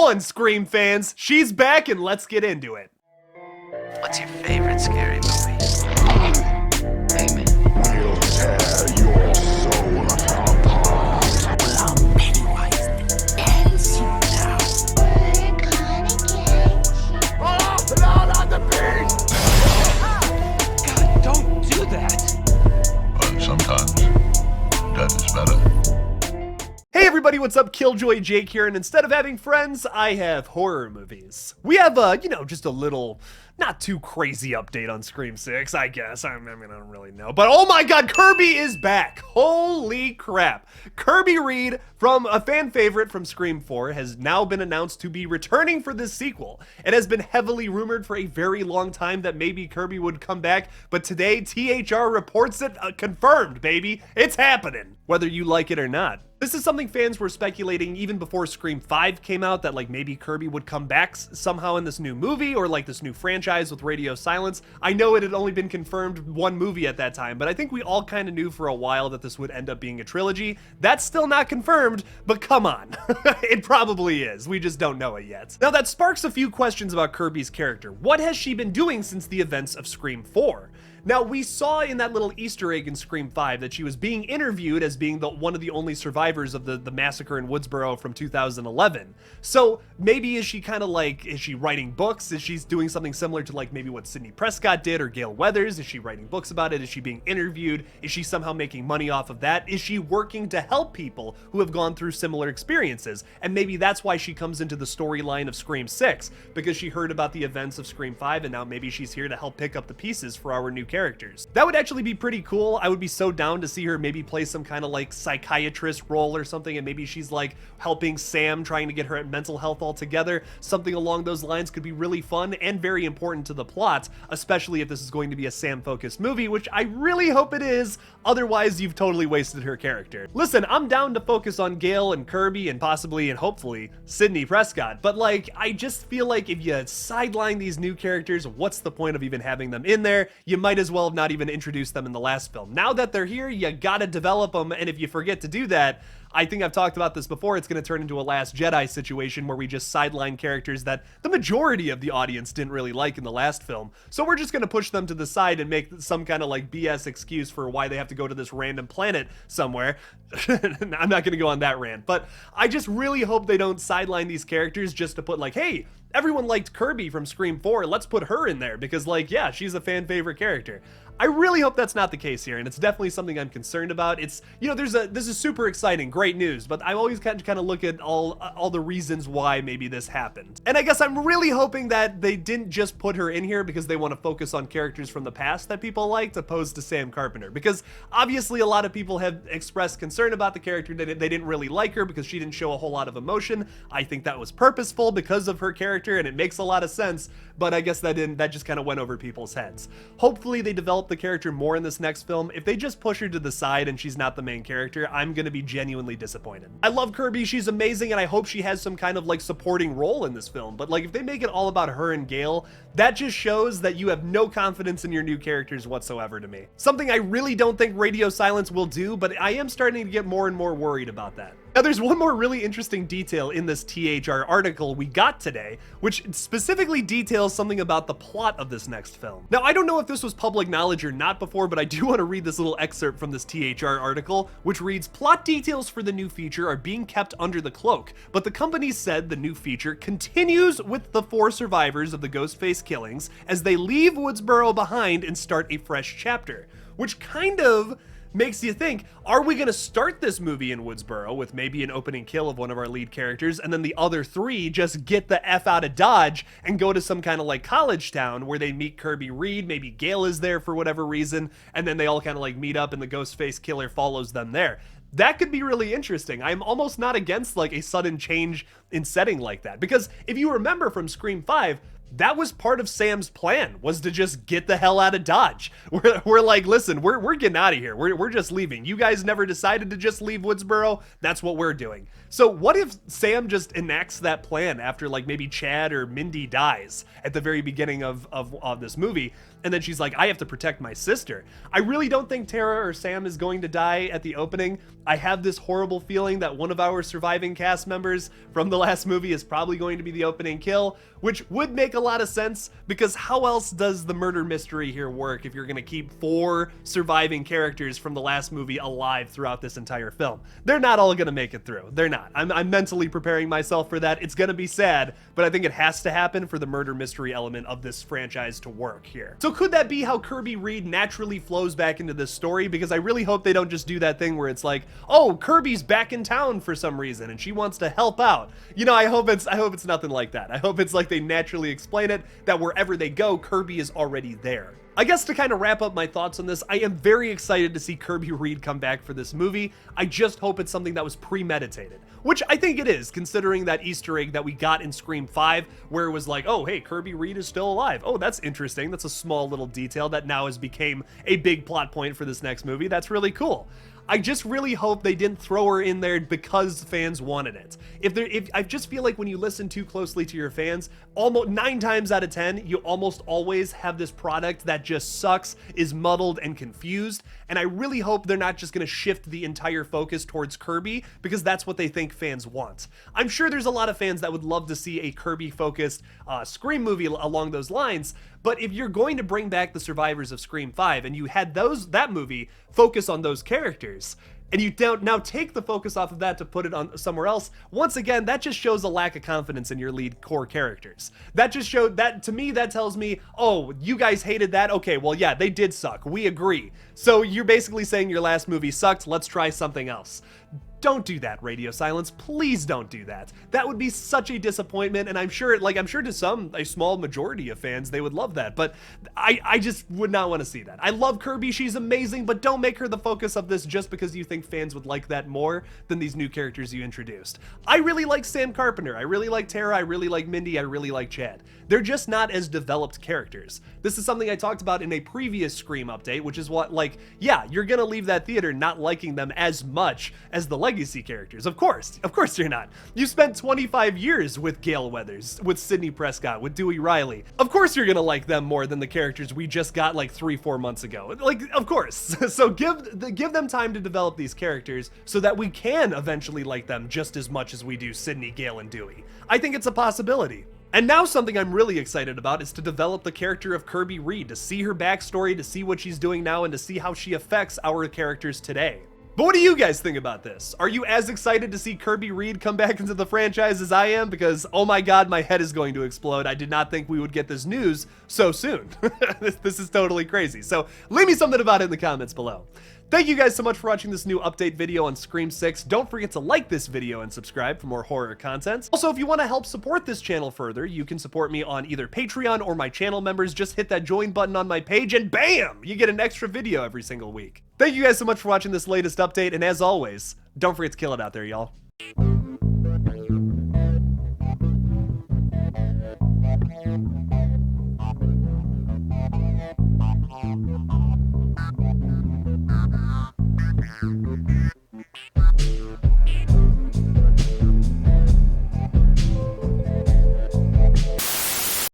on, Scream fans. She's back and let's get into it. What's your favorite scary movie? Name it. We'll tear your soul apart. Well, I'm Pennywise the dancing now. We're gonna get you. Oh, Lord on the beat! God, don't do that. But sometimes dead is better. Hey everybody, what's up? KillJoy Jake here, and instead of having friends, I have horror movies. We have, just a little, not too crazy update on Scream 6, I guess. I mean, I don't really know. But oh my god, Kirby is back! Holy crap. Kirby Reed, from a fan favorite from Scream 4, has now been announced to be returning for this sequel. It has been heavily rumored for a very long time that maybe Kirby would come back, but today, THR reports it confirmed, baby. It's happening, whether you like it or not. This is something fans were speculating even before Scream 5 came out, that like maybe Kirby would come back somehow in this new movie or like this new franchise with Radio Silence. I know it had only been confirmed one movie at that time, but I think we all kind of knew for a while that this would end up being a trilogy. That's still not confirmed, but come on. It probably is. We just don't know it yet. Now that sparks a few questions about Kirby's character. What has she been doing since the events of Scream 4? Now, we saw in that little Easter egg in Scream 5 that she was being interviewed as being one of the only survivors of the massacre in Woodsboro from 2011. So maybe is she writing books? Is she doing something similar to like maybe what Sidney Prescott did or Gale Weathers? Is she writing books about it? Is she being interviewed? Is she somehow making money off of that? Is she working to help people who have gone through similar experiences? And maybe that's why she comes into the storyline of Scream 6, because she heard about the events of Scream 5 and now maybe she's here to help pick up the pieces for our new characters. That would actually be pretty cool. I would be so down to see her maybe play some kind of like psychiatrist role or something, and maybe she's like helping Sam, trying to get her mental health all together. Something along those lines could be really fun and very important to the plot, especially if this is going to be a Sam-focused movie, which I really hope it is. Otherwise, you've totally wasted her character. Listen, I'm down to focus on Gale and Kirby and possibly and hopefully Sidney Prescott, but like, I just feel like if you sideline these new characters, what's the point of even having them in there? You might as well have not even introduced them in the last film. Now that they're here, you gotta develop them, and if you forget to do that, I think I've talked about this before, it's going to turn into a Last Jedi situation where we just sideline characters that the majority of the audience didn't really like in the last film. So we're just going to push them to the side and make some kind of like BS excuse for why they have to go to this random planet somewhere. I'm not going to go on that rant, but I just really hope they don't sideline these characters just to put like, hey, everyone liked Kirby from Scream 4, let's put her in there because like, yeah, she's a fan favorite character. I really hope that's not the case here, and it's definitely something I'm concerned about. It's, this is super exciting, great news, but I always kind of look at all the reasons why maybe this happened. And I guess I'm really hoping that they didn't just put her in here because they want to focus on characters from the past that people liked, opposed to Sam Carpenter, because obviously a lot of people have expressed concern about the character, that they didn't really like her because she didn't show a whole lot of emotion. I think that was purposeful because of her character, and it makes a lot of sense, but I guess that just kind of went over people's heads. Hopefully they develop the character more in this next film. If they just push her to the side and she's not the main character, I'm gonna be genuinely disappointed. I love Kirby, she's amazing, and I hope she has some kind of like supporting role in this film, but like if they make it all about her and Gale, that just shows that you have no confidence in your new characters whatsoever to me. Something I really don't think Radio Silence will do, but I am starting to get more and more worried about that. Now, there's one more really interesting detail in this THR article we got today, which specifically details something about the plot of this next film. Now, I don't know if this was public knowledge or not before, but I do want to read this little excerpt from this THR article, which reads, "Plot details for the new feature are being kept under the cloak, but the company said the new feature continues with the 4 survivors of the Ghostface killings as they leave Woodsboro behind and start a fresh chapter," which kind of makes you think, are we gonna start this movie in Woodsboro with maybe an opening kill of one of our lead characters, and then the other 3 just get the F out of Dodge and go to some kind of like college town where they meet Kirby Reed, maybe Gale is there for whatever reason, and then they all kind of like meet up and the Ghostface killer follows them there. That could be really interesting. I'm almost not against like a sudden change in setting like that, because if you remember from Scream 5, that was part of Sam's plan, was to just get the hell out of Dodge. We're like, listen, we're getting out of here. We're just leaving. You guys never decided to just leave Woodsboro. That's what we're doing. So what if Sam just enacts that plan after like maybe Chad or Mindy dies at the very beginning of this movie, and then she's like, I have to protect my sister. I really don't think Tara or Sam is going to die at the opening. I have this horrible feeling that one of our surviving cast members from the last movie is probably going to be the opening kill, which would make a lot of sense, because how else does the murder mystery here work if you're going to keep 4 surviving characters from the last movie alive throughout this entire film? They're not all going to make it through. They're not. I'm mentally preparing myself for that. It's going to be sad, but I think it has to happen for the murder mystery element of this franchise to work here. So could that be how Kirby Reed naturally flows back into this story? Because I really hope they don't just do that thing where it's like, oh, Kirby's back in town for some reason and she wants to help out. You know, I hope it's nothing like that. I hope it's like they naturally explain it, that wherever they go, Kirby is already there. I guess to kind of wrap up my thoughts on this, I am very excited to see Kirby Reed come back for this movie. I just hope it's something that was premeditated, which I think it is, considering that Easter egg that we got in Scream 5, where it was like, oh, hey, Kirby Reed is still alive. Oh, that's interesting. That's a small little detail that now has become a big plot point for this next movie. That's really cool. I just really hope they didn't throw her in there because fans wanted it. If I just feel like when you listen too closely to your fans, almost 9 times out of 10, you almost always have this product that just sucks, is muddled and confused. And I really hope they're not just going to shift the entire focus towards Kirby, because that's what they think fans want. I'm sure there's a lot of fans that would love to see a Kirby-focused Scream movie along those lines. But if you're going to bring back the survivors of Scream 5 and you had that movie focus on those characters, and you don't now take the focus off of that to put it on somewhere else, once again, that just shows a lack of confidence in your lead core characters. That just showed that, to me, that tells me, oh, you guys hated that? Okay, well, yeah, they did suck. We agree. So you're basically saying your last movie sucked. Let's try something else. Don't do that, Radio Silence. Please don't do that. That would be such a disappointment, and I'm sure to a small majority of fans, they would love that, but I just would not want to see that. I love Kirby, she's amazing, but don't make her the focus of this just because you think fans would like that more than these new characters you introduced. I really like Sam Carpenter, I really like Tara, I really like Mindy, I really like Chad. They're just not as developed characters. This is something I talked about in a previous Scream update, which is what, like, yeah, you're gonna leave that theater not liking them as much as the legacy characters. Of course you're not. You spent 25 years with Gale Weathers, with Sidney Prescott, with Dewey Riley. Of course you're gonna like them more than the characters we just got like 3-4 months ago. Like, of course. So give them time to develop these characters so that we can eventually like them just as much as we do Sidney, Gale, and Dewey. I think it's a possibility. And now something I'm really excited about is to develop the character of Kirby Reed, to see her backstory, to see what she's doing now, and to see how she affects our characters today. But what do you guys think about this? Are you as excited to see Kirby Reed come back into the franchise as I am? Because, oh my god, my head is going to explode. I did not think we would get this news so soon. This is totally crazy. So leave me something about it in the comments below. Thank you guys so much for watching this new update video on Scream 6. Don't forget to like this video and subscribe for more horror content. Also, if you want to help support this channel further, you can support me on either Patreon or my channel members. Just hit that join button on my page and bam! You get an extra video every single week. Thank you guys so much for watching this latest update, and as always, don't forget to kill it out there, y'all.